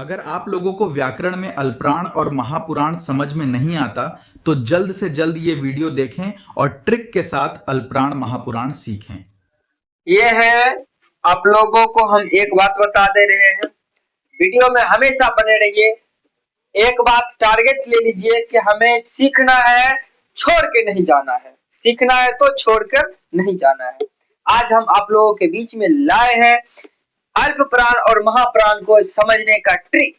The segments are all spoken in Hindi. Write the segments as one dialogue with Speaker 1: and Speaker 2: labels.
Speaker 1: अगर आप लोगों को व्याकरण में अल्पप्राण और महापुराण समझ में नहीं आता तो जल्द से जल्द ये वीडियो देखें और ट्रिक के साथ अल्पप्राण महापुराण सीखें।
Speaker 2: ये है, आप लोगों को हम एक बात बता दे रहे हैं, वीडियो में हमेशा बने रहिए। एक बात टारगेट ले लीजिए कि हमें सीखना है, छोड़ के नहीं जाना है। सीखना है तो छोड़कर नहीं जाना है। आज हम आप लोगों के बीच में लाए हैं अल्प प्राण और महाप्राण को समझने का ट्रिक।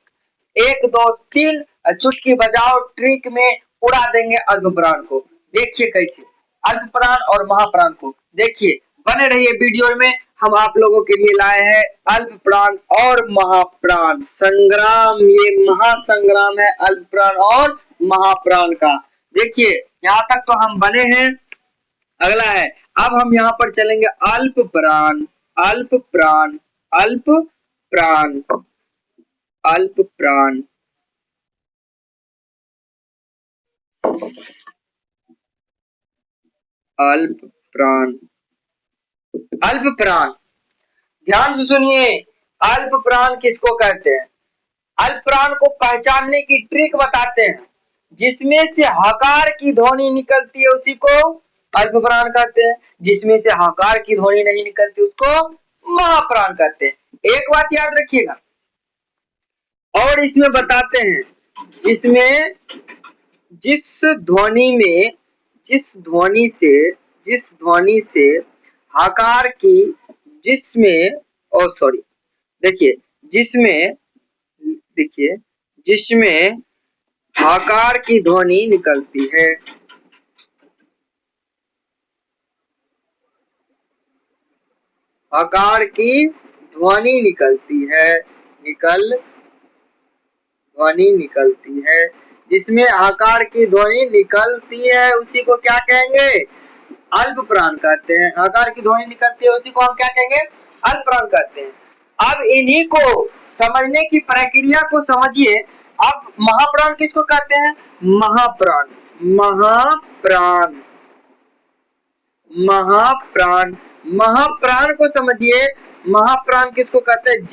Speaker 2: 1 2 3 चुटकी बजाओ, ट्रिक में उड़ा देंगे अल्प प्राण को। देखिए कैसे अल्प प्राण और महाप्राण को देखिए, बने रहिए वीडियो में। हम आप लोगों के लिए लाए हैं अल्प प्राण और महाप्राण संग्राम। ये महासंग्राम है अल्प प्राण और महाप्राण का। देखिए यहाँ तक तो हम बने हैं। अगला है, अब हम यहाँ पर चलेंगे अल्प प्राण, अल्प प्राण, अल्प प्राण, अल्प प्राण, अल्प प्राण, अल्प प्राण। ध्यान से सुनिए, अल्प प्राण किसको कहते हैं? अल्प प्राण को पहचानने की ट्रिक बताते हैं। जिसमें से हकार की ध्वनि निकलती है उसी को अल्प प्राण कहते हैं। जिसमें से हकार की ध्वनि नहीं निकलती उसको महाप्राण कहते हैं। एक बात याद रखिएगा और इसमें बताते हैं, जिसमें जिस ध्वनि से हकार की जिसमें हकार की ध्वनि निकलती है, हकार की ध्वनि निकलती है, ध्वनि निकलती है। जिसमें हकार की ध्वनि निकलती है उसी को क्या कहेंगे? अल्प प्राण कहते हैं। हकार की ध्वनि निकलती है उसी को हम क्या कहेंगे? अल्प प्राण कहते हैं। अब इन्हीं को समझने की प्रक्रिया को समझिए। अब महाप्राण किसको कहते हैं? महाप्राण, महाप्राण, महाप्राण, महाप्राण को समझिए। महाप्राण किसको कहते हैं?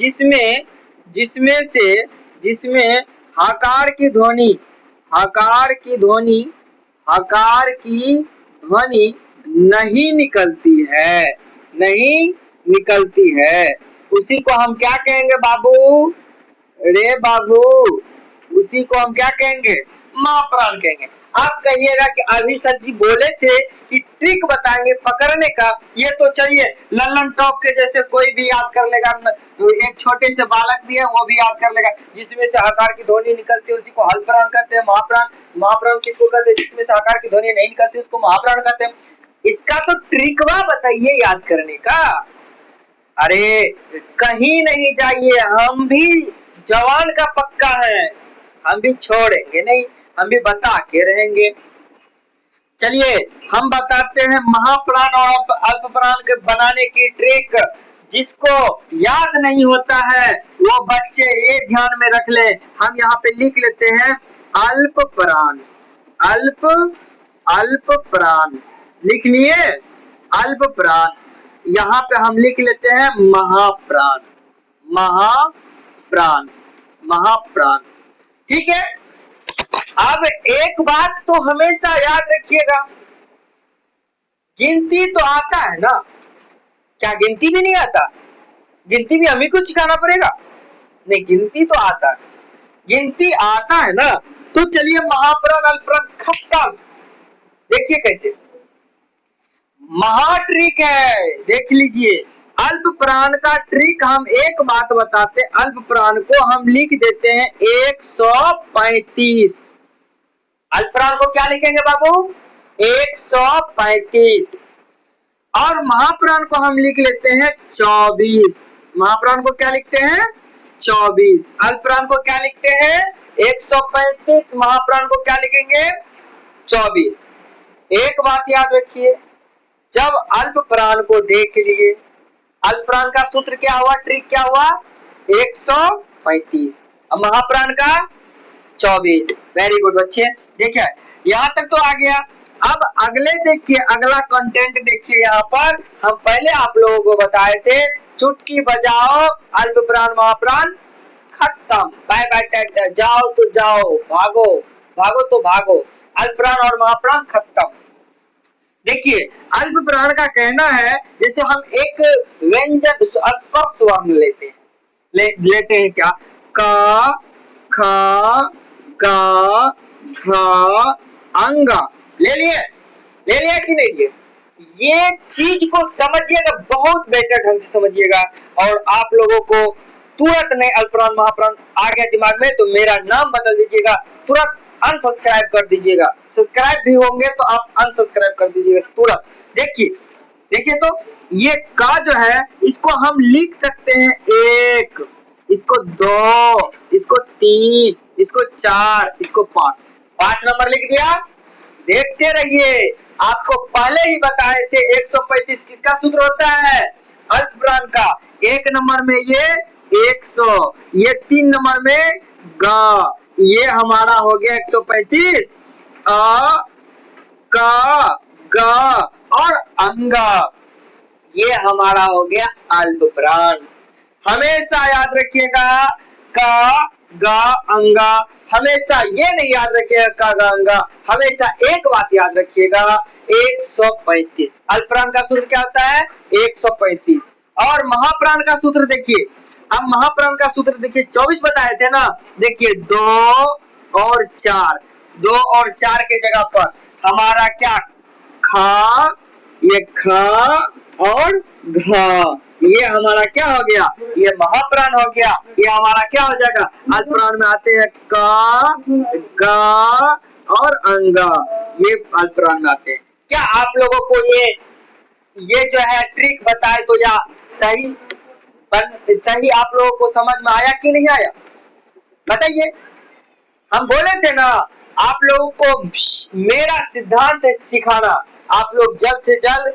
Speaker 2: जिसमें हकार की ध्वनि नहीं निकलती है, उसी को हम क्या कहेंगे बाबू? रे बाबू, उसी को हम क्या कहेंगे? महाप्राण कहेंगे। आप कहिएगा कि अभी सर जी बोले थे कि ट्रिक बताएंगे पकड़ने का। ये तो चलिए लल्लन टॉप के जैसे कोई भी याद कर लेगा, एक छोटे से बालक भी है वो भी याद कर लेगा। जिसमें से हकार की ध्वनि निकलती है उसी को अल्प प्राण कहते हैं। महाप्राण किसको कहते हैं? जिसमें से हकार की ध्वनि नहीं निकलती उसको महाप्राण कहते हैं। इसका तो ट्रिकवा बताइए याद करने का। अरे कहीं नहीं जाइए, हम भी जवान का पक्का है, हम भी छोड़ेंगे नहीं, हम भी बता के रहेंगे। चलिए हम बताते हैं महाप्राण और अल्प प्राण के बनाने की ट्रिक। जिसको याद नहीं होता है वो बच्चे ये ध्यान में रख ले। हम यहाँ पे लिख लेते हैं अल्प प्राण, अल्प प्राण लिख लिए। अल्प प्राण, यहाँ पे हम लिख लेते हैं महाप्राण, महाप्राण। ठीक है। अब एक बात तो हमेशा याद रखिएगा, गिनती तो आता है ना? क्या गिनती भी नहीं आता? गिनती भी हमें को सिखाना पड़ेगा? नहीं, गिनती तो आता है। गिनती आता है ना, तो चलिए महाप्राण अल्पप्राण खत्म। देखिए कैसे महा ट्रिक है, देख लीजिए। अल्प प्राण का ट्रिक हम एक बात बताते, अल्प प्राण को हम लिख देते हैं 135। अल्प प्राण को क्या लिखेंगे बाबू? 135। और महाप्राण को हम लिख लेते हैं 24। महाप्राण को क्या लिखते हैं? 24। अल्प प्राण को क्या लिखते हैं? 135। महाप्राण को क्या लिखेंगे? 24। एक बात याद रखिए, जब अल्प प्राण को देख लिए, अल्प प्राण का सूत्र क्या हुआ? ट्रिक क्या हुआ? 135। अब महाप्राण का 24। वेरी गुड बच्चे, देखिए यहाँ तक तो आ गया। अब अगले देखिए, अगला कंटेंट देखिए। यहाँ पर हम पहले आप लोगों को बताए थे, चुटकी बजाओ अल्प प्राण महाप्राण खत्म, बाय बाय टाटा, जाओ तो जाओ, भागो भागो तो भागो, अल्पप्राण और महाप्राण खत्म। देखिए अल्प प्राण का कहना है जैसे हम एक व्यंजन स्पर्श वर्ण लेते हैं, लेते हैं क्या, का, खा, गा, घा, अंगा, ले लिया कि नहीं लिए? ये चीज को समझिएगा, बहुत बेटर ढंग से समझिएगा, और आप लोगों को तुरंत नहीं अल्पप्राण महाप्राण आ गया दिमाग में तो मेरा नाम बदल दीजिएगा, तुरंत अनसब्सक्राइब कर दीजिएगा, सब्सक्राइब भी होंगे तो आप अनसब्सक्राइब कर दीजिएगा तुरंत। देखिए तो ये का जो है इसको हम लिख सकते हैं 1, इसको 2, इसको 3, इसको 4, इसको 5 नंबर लिख दिया। देखते रहिए, आपको पहले ही बताए थे 135 किसका सूत्र होता है, अल्पप्राण का। 1 नंबर में ये 100, ये 3 नंबर में गा, ये हमारा हो गया 135, आ, का, गा और अंगा, ये हमारा हो गया अल्पप्राण। हमेशा याद रखिएगा का, गा, अंगा, हमेशा ये नहीं याद रखिएगा का, गा, अंगा, हमेशा एक बात याद रखिएगा 135। अल्पप्राण का सूत्र क्या होता है 135। और महाप्राण का सूत्र देखिए, अब महाप्राण का सूत्र देखिए 24 बताए थे ना, देखिए 2 और 4, 2 और 4 के जगह पर हमारा क्या, खा, ये खा और घा, ये हमारा क्या हो गया, ये महाप्राण हो गया। ये हमारा क्या हो जाएगा, अल्पप्राण में आते हैं का, गा और अंगा, ये अल्पप्राण में आते हैं। क्या आप लोगों को ये जो है ट्रिक बताए तो या सही आप लोगों को समझ में आया कि नहीं आया, बताइए। हम बोले थे ना आप लोगों को मेरा सिद्धांत है सिखाना, आप लोग जल्द से जल्द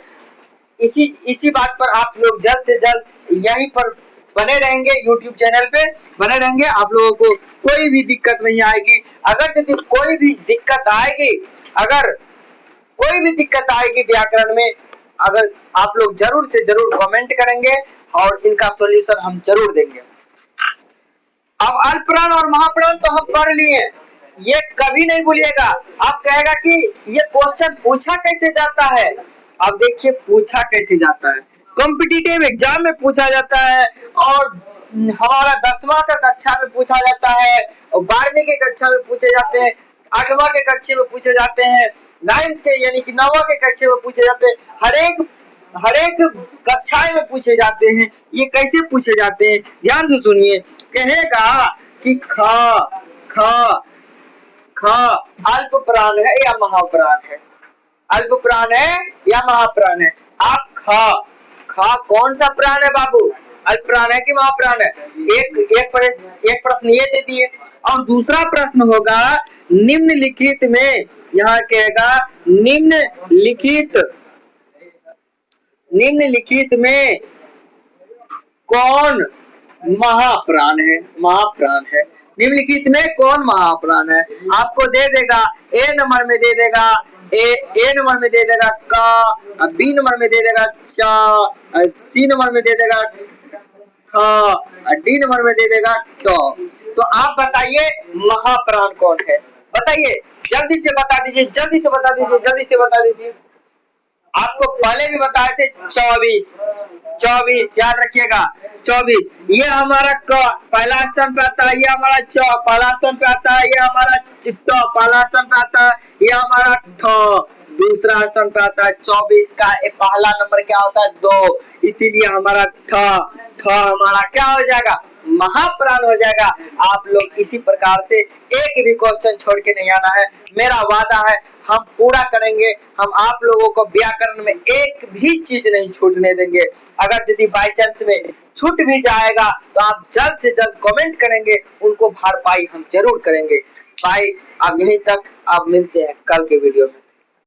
Speaker 2: इसी बात पर आप लोग जल्द से जल्द यहीं पर बने रहेंगे, YouTube चैनल पे बने रहेंगे, आप लोगों को कोई भी दिक्कत नहीं आएगी। अगर यदि कोई भी दिक्कत आएगी व्याकरण में, अगर आप लोग जरूर से जरूर कमेंट करेंगे और इनका सॉल्यूशन हम जरूर देंगे। अब अल्पप्राण और महाप्राण तो हम पढ़ लिए, ये कभी नहीं भूलिएगा। आप कहेगा कि ये क्वेश्चन पूछा कैसे जाता है, अब देखिए पूछा कैसे जाता है, कॉम्पिटिटिव एग्जाम में पूछा जाता है, और हमारा 10वां का कक्षा में पूछा जाता है, और 12वीं के कक्षा में पूछे जाते हैं, 8वां के कक्षा में पूछे जाते हैं, 9th के यानी कि 9वां के कक्षा में पूछे जाते हैं, हर एक कक्षाएं में पूछे जाते हैं। ये कैसे पूछे जाते हैं ध्यान से सुनिए। कहेगा कि खा अल्पप्राण है या महाप्राण है, अल्पप्राण है या महाप्राण है। आप खा कौन सा प्राण है बाबू, अल्पप्राण है कि महाप्राण है? एक प्रश्न ये दे दिए, और दूसरा प्रश्न होगा निम्नलिखित में, यहाँ कहेगा निम्नलिखित में कौन महाप्राण है, निम्नलिखित में कौन महाप्राण है। आपको दे देगा ए नंबर में दे देगा ए नंबर में दे देगा का, बी नंबर में दे देगा चा, सी नंबर में दे देगा खा, डी नंबर में दे देगा ट। तो आप बताइए महाप्राण कौन है, बताइए, जल्दी से बता दीजिए। आपको पहले भी बताए थे 24 याद रखिएगा 24। ये हमारा क पहला स्थान पे आता है, ये हमारा च पहला स्थान पे आता है, ये हमारा ट पहला स्थान पे आता है, ये हमारा ठ दूसरा स्थान पे आता है। 24 का पहला नंबर क्या होता है 2, इसीलिए हमारा ठ हमारा क्या हो जाएगा महाप्राण हो जाएगा। आप लोग इसी प्रकार से एक भी क्वेश्चन छोड़ के नहीं आना है, मेरा वादा है हम पूरा करेंगे। हम आप लोगों को व्याकरण में एक भी चीज नहीं छूटने देंगे। अगर यदि बाई चांस में छूट भी जाएगा तो आप जल्द से जल्द कमेंट करेंगे, उनको भरपाई हम जरूर करेंगे। बाय, अब यहीं तक, आप मिलते हैं कल के वीडियो में।